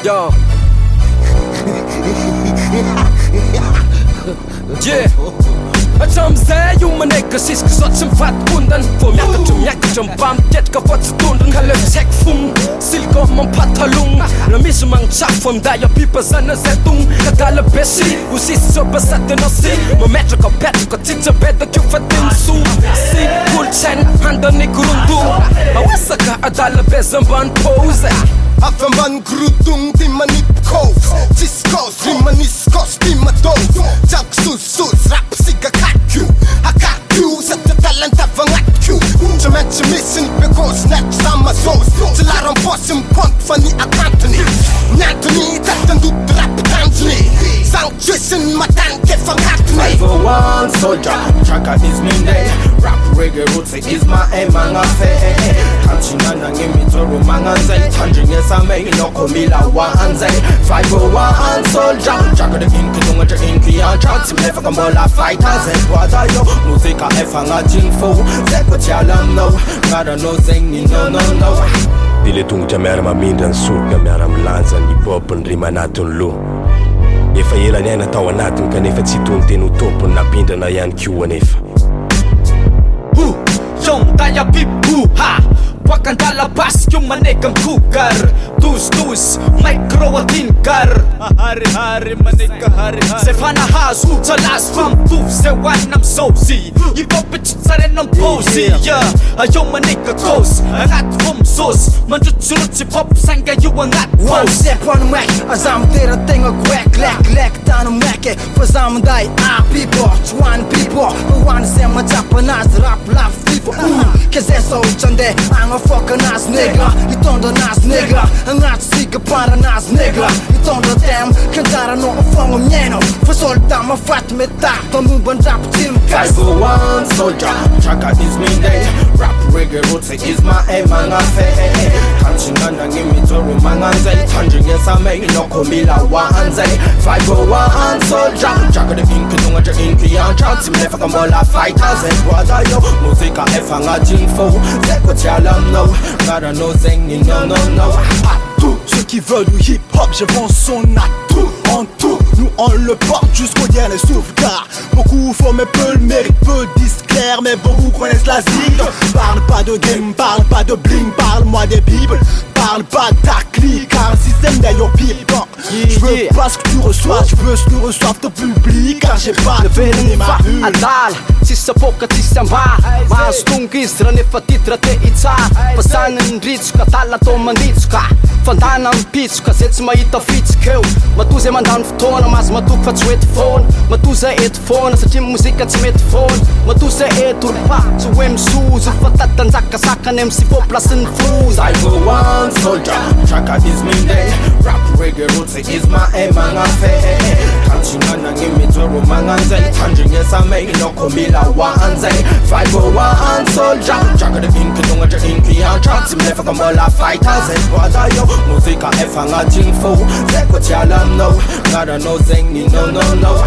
Yo. Yeah. Trong ZAY ONE ka sisky zao tsy mifaty-pondan Vao miakatra mibamitetrika fa tsy tondrony Ka le tsy haiko fogna siliko mampatalogna Raha misy magnotsafo aminday ampipazana zay togno Kadala be sy ho sisy zao basady anao sy Mametraka petraka tsitsy bedakio fa teniso Sy kolotsaina handany korondogna Aoasaka adala be zambany pose After man grudung di manip kos Ciscos, rimaniskos, di mados Jag sus, rap siga kakju Hakakju, sätter talent avangatju Som inte missen bekos, nätt samma sås Så lär de få sin pont för ni akantoni Njantoni, tätten du rap tantoni Sanktuisen, matanke fan hattni 501 soldier, chaka is minday Rap reggae roots is my aim, manga fe Kanchingana ngimi toro manga zay Tanjing esame, inoko mila wanzay 501 soldier, chaka the king kizunga cha inki ya chat Simlefa kambola fighter, zay kwada yo Muzika efanga jinfo, zay kwa chalam no Ngara no zengi no no no Dile tongotra miara mamindra ny soroka miara milanja ny hip-hop ny rima anatin'ny lo Efa elany aina tao anatiny kanefa tsy tony teny ho tompony napindrana ihany koa anefa Daya pipu ha Wakandala basyo manekang kugar Dus micro atinkar Hari maneka hari Sefana hasu talas pamtuf ZAY nam sozi Ipopit tsare nam posi Ayaw maneka kos Angat vom sos Manjutsurut si pop sanga yu angat One step on the mic Azam tera tenga kwek lek tanu meke Fazam dai people One people One sema japanas rap laugh people Keze so chande Anga fucka nas nigga Itondo nas nigga Angat siga para nas nigga Itondo dem Kandara no afongo mjeno Fasolta ma fat me ta Pamumban rap till 501 soldier, chaka is minday Rap reggae roots is my aim, manga fe Kanchingana ngimi toro manga zay Tanjing esame, inoko mila wanzay 501 soldier, chaka the king kizunga cha inki ya chat Simlefa kambola fighter, zay kwada yo Muzika efanga jinfo, zay kwa chalam no Ngara no zengi no no no Tous ceux qui veulent du hip-hop, j'avance on a tout en tout. Nous on le porte jusqu'au dernier souffle car beaucoup font mais peu le mérite, peu disent clair mais beaucoup connaissent la zig. Parle pas de game, parle pas de bling, parle-moi des bibles. Parle pas de ta clique car le système d'ailleurs pipe. Je veux pas ce que tu reçois, je veux ce que reçoivent ton public car j'ai pas de venir ma rue. Adal, tsisa poka tsisa mba Mahazo tonga izy raha nefa titra te itsara Fasana ny ritsoka, tala tao mandritsoka Fandana mipitsoka, zay tsy mahita fitsika eo Matoa zay mandany fotoana, mahazo matoky fa tsy hoety foana Matoa zay eto foana, satria mozika tsy mety foana Matoa zay eto ropa, tsy hoe misozo Fa tatanjakasakany amin'ny sivô plasin'ny foza 501 soldier, chaka is minday Rap reggae roots is my aim, manga fe Kanchingana ngimi toro manga zay Tanjing esame, inoko mila wanzay 501 soldier, chaka the king kizunga cha inki ya chat Simlefa kambola fighter, zay kwada yo Muzika efanga jinfo, zay kwa chalam no Ngara no zengi no no no